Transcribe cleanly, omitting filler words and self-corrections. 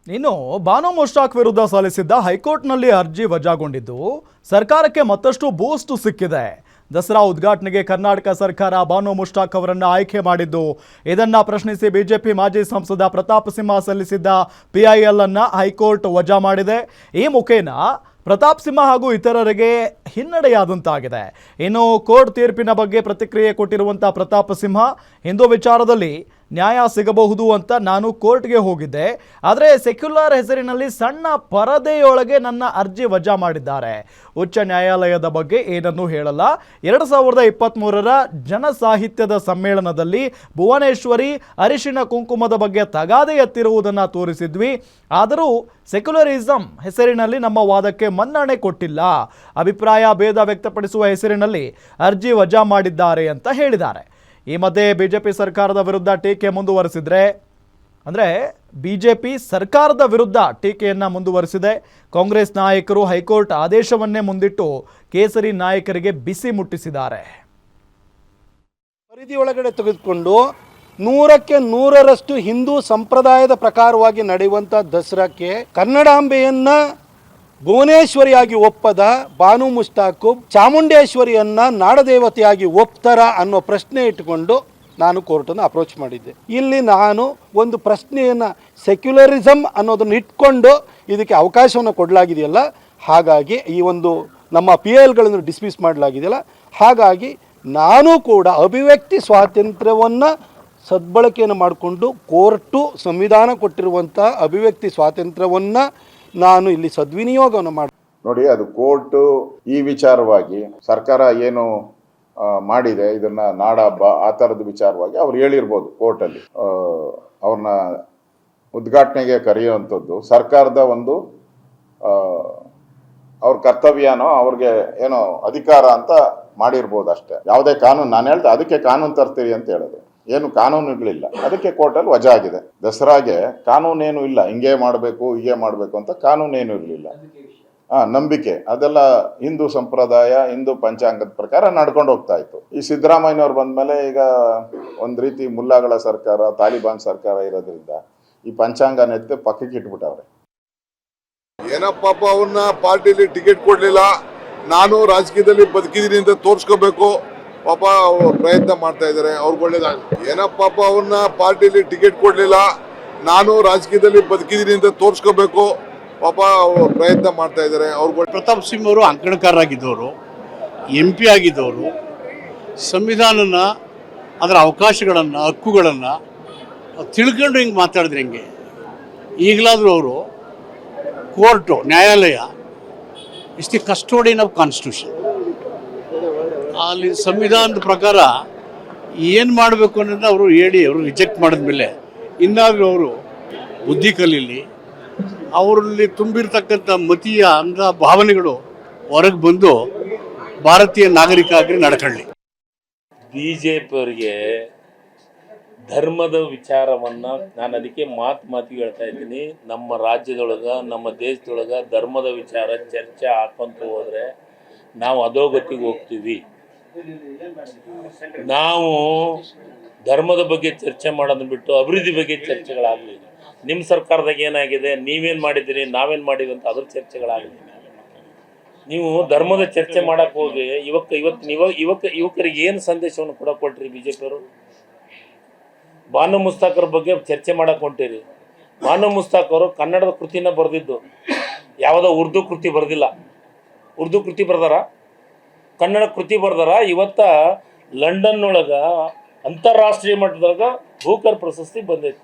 ಇನ್ನು ಬಾನು ಮುಷ್ತಾಕ್ ವಿರುದ್ಧ ಸಲ್ಲಿಸಿದ್ದ ಹೈಕೋರ್ಟ್ನಲ್ಲಿ ಅರ್ಜಿ ವಜಾಗೊಂಡಿದ್ದು ಸರ್ಕಾರಕ್ಕೆ ಮತ್ತಷ್ಟು ಬೂಸ್ಟ್ ಸಿಕ್ಕಿದೆ. ದಸರಾ ಉದ್ಘಾಟನೆಗೆ ಕರ್ನಾಟಕ ಸರ್ಕಾರ ಬಾನು ಮುಷ್ತಾಕ್ ಅವರನ್ನು ಆಯ್ಕೆ ಮಾಡಿದ್ದು, ಇದನ್ನ ಪ್ರಶ್ನಿಸಿ ಬಿಜೆಪಿ ಮಾಜಿ ಸಂಸದ ಪ್ರತಾಪ್ ಸಿಂಹ ಸಲ್ಲಿಸಿದ್ದ PIL ಅನ್ನು ಹೈಕೋರ್ಟ್ ವಜಾ ಮಾಡಿದೆ. ಈ ಮುಖೇನ ಪ್ರತಾಪ್ ಸಿಂಹ ಹಾಗೂ ಇತರರಿಗೆ ಹಿನ್ನಡೆಯಾದಂತಾಗಿದೆ. ಇನ್ನು ಕೋರ್ಟ್ ತೀರ್ಪಿನ ಬಗ್ಗೆ ಪ್ರತಿಕ್ರಿಯೆ ಕೊಟ್ಟಿರುವಂಥ ಪ್ರತಾಪ್ ಸಿಂಹ, ಹಿಂದೂ ವಿಚಾರದಲ್ಲಿ ನ್ಯಾಯ ಸಿಗಬಹುದು ಅಂತ ನಾನು ಕೋರ್ಟ್ಗೆ ಹೋಗಿದ್ದೆ, ಆದರೆ ಸೆಕ್ಯುಲರ್ ಹೆಸರಿನಲ್ಲಿ ಸಣ್ಣ ಪರದೆಯೊಳಗೆ ನನ್ನ ಅರ್ಜಿ ವಜಾ ಮಾಡಿದ್ದಾರೆ. ಉಚ್ಚ ನ್ಯಾಯಾಲಯದ ಬಗ್ಗೆ ಏನನ್ನೂ ಹೇಳಲ್ಲ. 2023ರ ಜನ ಸಾಹಿತ್ಯದ ಸಮ್ಮೇಳನದಲ್ಲಿ ಭುವನೇಶ್ವರಿ ಅರಿಶಿಣ ಕುಂಕುಮದ ಬಗ್ಗೆ ತಗಾದೆ ಎತ್ತಿರುವುದನ್ನು ತೋರಿಸಿದ್ವಿ, ಆದರೂ ಸೆಕ್ಯುಲರಿಸಂ ಹೆಸರಿನಲ್ಲಿ ನಮ್ಮ ವಾದಕ್ಕೆ ಮನ್ನಣೆ ಕೊಟ್ಟಿಲ್ಲ. ಅಭಿಪ್ರಾಯ ಭೇದ ವ್ಯಕ್ತಪಡಿಸುವ ಹೆಸರಿನಲ್ಲಿ ಅರ್ಜಿ ವಜಾ ಮಾಡಿದ್ದಾರೆ ಅಂತ ಹೇಳಿದ್ದಾರೆ. ಈ ಮಧ್ಯೆ ಬಿಜೆಪಿ ಸರ್ಕಾರದ ವಿರುದ್ಧ ಟೀಕೆ ಮುಂದುವರೆಸಿದ್ರೆ, ಅಂದರೆ ಬಿಜೆಪಿ ಸರ್ಕಾರದ ವಿರುದ್ಧ ಟೀಕೆಯನ್ನು ಮುಂದುವರೆಸಿದೆ. ಕಾಂಗ್ರೆಸ್ ನಾಯಕರು ಹೈಕೋರ್ಟ್ ಆದೇಶವನ್ನೇ ಮುಂದಿಟ್ಟು ಕೇಸರಿ ನಾಯಕರಿಗೆ ಬಿಸಿ ಮುಟ್ಟಿಸಿದ್ದಾರೆ. ಪರಿಧಿ ಒಳಗಡೆ ತೆಗೆದುಕೊಂಡು 100ಕ್ಕೆ 100ರಷ್ಟು ಹಿಂದೂ ಸಂಪ್ರದಾಯದ ಪ್ರಕಾರವಾಗಿ ನಡೆಯುವಂಥ ದಸರಾಕ್ಕೆ ಕನ್ನಡಾಂಬೆಯನ್ನ ಭುವನೇಶ್ವರಿಯಾಗಿ ಒಪ್ಪದ ಬಾನು ಮುಷ್ತಾಕ್ ಚಾಮುಂಡೇಶ್ವರಿಯನ್ನ ನಾಡದೇವತೆಯಾಗಿ ಒಪ್ತಾರ ಅನ್ನೋ ಪ್ರಶ್ನೆ ಇಟ್ಟುಕೊಂಡು ನಾನು ಕೋರ್ಟನ್ನು ಅಪ್ರೋಚ್ ಮಾಡಿದ್ದೆ. ಇಲ್ಲಿ ನಾನು ಒಂದು ಪ್ರಶ್ನೆಯನ್ನು ಸೆಕ್ಯುಲರಿಸಮ್ ಅನ್ನೋದನ್ನು ಇಟ್ಕೊಂಡು ಇದಕ್ಕೆ ಅವಕಾಶವನ್ನು ಕೊಡಲಾಗಿದೆಯಲ್ಲ, ಹಾಗಾಗಿ ಈ ಒಂದು ನಮ್ಮ PILಗಳನ್ನು ಡಿಸ್ಮಿಸ್ ಮಾಡಲಾಗಿದೆಯಲ್ಲ, ಹಾಗಾಗಿ ನಾನು ಕೂಡ ಅಭಿವ್ಯಕ್ತಿ ಸ್ವಾತಂತ್ರ್ಯವನ್ನು ಸದ್ಬಳಕೆಯನ್ನು ಮಾಡಿಕೊಂಡು ಕೋರ್ಟು ಸಂವಿಧಾನ ಕೊಟ್ಟಿರುವಂಥ ಅಭಿವ್ಯಕ್ತಿ ಸ್ವಾತಂತ್ರ್ಯವನ್ನು ನಾನು ಇಲ್ಲಿ ಸದ್ವಿನಿಯೋಗವನ್ನು ಮಾಡಿ ನೋಡಿ. ಅದು ಕೋರ್ಟು ಈ ವಿಚಾರವಾಗಿ ಸರ್ಕಾರ ಏನು ಮಾಡಿದೆ, ಇದನ್ನ ನಾಡ ಹಬ್ಬ ಆ ಥರದ ವಿಚಾರವಾಗಿ ಅವ್ರು ಹೇಳಿರ್ಬೋದು ಕೋರ್ಟಲ್ಲಿ. ಅವ್ರನ್ನ ಉದ್ಘಾಟನೆಗೆ ಕರೆಯುವಂಥದ್ದು ಸರ್ಕಾರದ ಒಂದು ಅವ್ರ ಕರ್ತವ್ಯನೋ ಅವ್ರಿಗೆ ಏನೋ ಅಧಿಕಾರ ಅಂತ ಮಾಡಿರ್ಬೋದು ಅಷ್ಟೇ. ಯಾವುದೇ ಕಾನೂನು, ನಾನು ಹೇಳ್ದೆ ಅದಕ್ಕೆ ಕಾನೂನು ತರ್ತೀರಿ ಅಂತ ಹೇಳೋದು, ಏನು ಕಾನೂನುಗಳಿಲ್ಲ, ಅದಕ್ಕೆ ಕೋರ್ಟಲ್ಲಿ ವಜಾ ಆಗಿದೆ. ದಸರಾಗೆ ಕಾನೂನೇನು ಇಲ್ಲ, ಹಿಂಗೆ ಮಾಡಬೇಕು ಹೀಗೆ ಮಾಡಬೇಕು ಅಂತ ಕಾನೂನೇನು ಇರಲಿಲ್ಲ. ನಂಬಿಕೆ ಅದೆಲ್ಲ ಹಿಂದೂ ಸಂಪ್ರದಾಯ ಹಿಂದೂ ಪಂಚಾಂಗದ ಪ್ರಕಾರ ನಡ್ಕೊಂಡು ಹೋಗ್ತಾ ಇತ್ತು. ಈ ಸಿದ್ದರಾಮಯ್ಯನವ್ರು ಬಂದ್ಮೇಲೆ ಈಗ ಒಂದ್ ರೀತಿ ಮುಲ್ಲಾಗಳ ಸರ್ಕಾರ, ತಾಲಿಬಾನ್ ಸರ್ಕಾರ ಇರೋದ್ರಿಂದ ಈ ಪಂಚಾಂಗನೆತ್ತೆ ಪಕ್ಕಕ್ಕೆ ಇಟ್ಬಿಟ್ಟವ್ರೆ. ಏನಪ್ಪ ಅವ್ರನ್ನ ಪಾರ್ಟಿಲಿ ಟಿಕೆಟ್ ಕೊಡ್ಲಿಲ್ಲ, ನಾನು ರಾಜಕೀಯದಲ್ಲಿ ಬದುಕಿದೀನಿ ಅಂತ ತೋರ್ಸ್ಕೋಬೇಕು ಪಾಪ ಪ್ರಯತ್ನ ಮಾಡ್ತಾ ಇದ್ದಾರೆ. ಅವ್ರಿಗೆ ಒಳ್ಳೇದಾಗ. ಏನಪ್ಪ ಅವ್ರನ್ನ ಪಾರ್ಟಿಲಿ ಟಿಕೆಟ್ ಕೊಡ್ಲಿಲ್ಲ, ನಾನು ರಾಜಕೀಯದಲ್ಲಿ ಬದುಕಿದೀನಿ ಅಂತ ತೋರ್ಸ್ಕೋಬೇಕು ಪಾಪ ಪ್ರಯತ್ನ ಮಾಡ್ತಾ ಇದ್ದಾರೆ. ಅವ್ರಿಗೆ ಪ್ರತಾಪ್ ಸಿಂಹ ಅವರು ಅಂಕಣಕಾರರಾಗಿದ್ದವರು, MP ಆಗಿದ್ದವರು, ಸಂವಿಧಾನನ ಅದರ ಅವಕಾಶಗಳನ್ನು ಹಕ್ಕುಗಳನ್ನು ತಿಳ್ಕೊಂಡು ಹಿಂಗೆ ಮಾತಾಡಿದ್ರೆ ಹೆಂಗೆ? ಈಗಲಾದರೂ ಅವರು ಕೋರ್ಟು ನ್ಯಾಯಾಲಯ is the custodian of constitution, ಅಲ್ಲಿ ಸಂವಿಧಾನದ ಪ್ರಕಾರ ಏನು ಮಾಡಬೇಕು ಅನ್ನೋದನ್ನ ಅವರು ಹೇಳಿ ಅವರು ರಿಜೆಕ್ಟ್ ಮಾಡಿದ್ಮೇಲೆ ಇನ್ನಾದರೂ ಅವರು ಬುದ್ಧಿ ಕಲೀಲಿ, ಅವರಲ್ಲಿ ತುಂಬಿರ್ತಕ್ಕಂಥ ಮತೀಯ ಅಂಧ ಭಾವನೆಗಳು ಹೊರಗೆ ಬಂದು ಭಾರತೀಯ ನಾಗರಿಕ ಆಗಿ ನಡ್ಕೊಳ್ಳಿ. BJP ಧರ್ಮದ ವಿಚಾರವನ್ನು ನಾನು ಅದಕ್ಕೆ ಮಾತಿಗೆ ಹೇಳ್ತಾ ಇದ್ದೀನಿ. ನಮ್ಮ ರಾಜ್ಯದೊಳಗೆ ನಮ್ಮ ದೇಶದೊಳಗೆ ಧರ್ಮದ ವಿಚಾರ ಚರ್ಚೆ ಹಾಕೊಂತ ಹೋದರೆ ನಾವು ಅಧೋಗತಿಗೆ ಹೋಗ್ತೀವಿ. ನಾವು ಧರ್ಮದ ಬಗ್ಗೆ ಚರ್ಚೆ ಮಾಡೋದನ್ನ ಬಿಟ್ಟು ಅಭಿವೃದ್ಧಿ ಬಗ್ಗೆ ಚರ್ಚೆಗಳಾಗಲಿ. ನಿಮ್ಮ ಸರ್ಕಾರದಾಗ ಏನಾಗಿದೆ, ನೀವೇನು ಮಾಡಿದ್ದೀರಿ, ನಾವೇನು ಮಾಡಿದ್ವಿ ಅಂತ ಅದ್ರ ಚರ್ಚೆಗಳಾಗಲಿ. ನೀವು ಧರ್ಮದ ಚರ್ಚೆ ಮಾಡಕ್ಕೆ ಹೋಗಿ ಯುವಕರಿಗೆ ಏನು ಸಂದೇಶವನ್ನು ಕೊಟ್ರಿ BJP? ಬಾನು ಮುಸ್ತಾಕ್ ಅವ್ರ ಬಗ್ಗೆ ಚರ್ಚೆ ಮಾಡಕ್ಕೆ ಹೊಂಟಿರಿ. ಬಾನು ಮುಸ್ತಾಕ್ ಅವರು ಕನ್ನಡದ ಕೃತಿನ ಬರೆದಿದ್ದು, ಯಾವುದೋ ಉರ್ದು ಕೃತಿ ಬರೆದಿಲ್ಲ. ಉರ್ದು ಕೃತಿ ಬರ್ದಾರ, ಕನ್ನಡ ಕೃತಿ ಬರ್ದಾರ. ಇವತ್ತ ಲಂಡನ್ ಒಳಗೆ ಅಂತಾರಾಷ್ಟ್ರೀಯ ಮಟ್ಟದೊಳಗೆ ಬೂಕರ್ ಪ್ರಶಸ್ತಿ ಬಂದೈತಿ.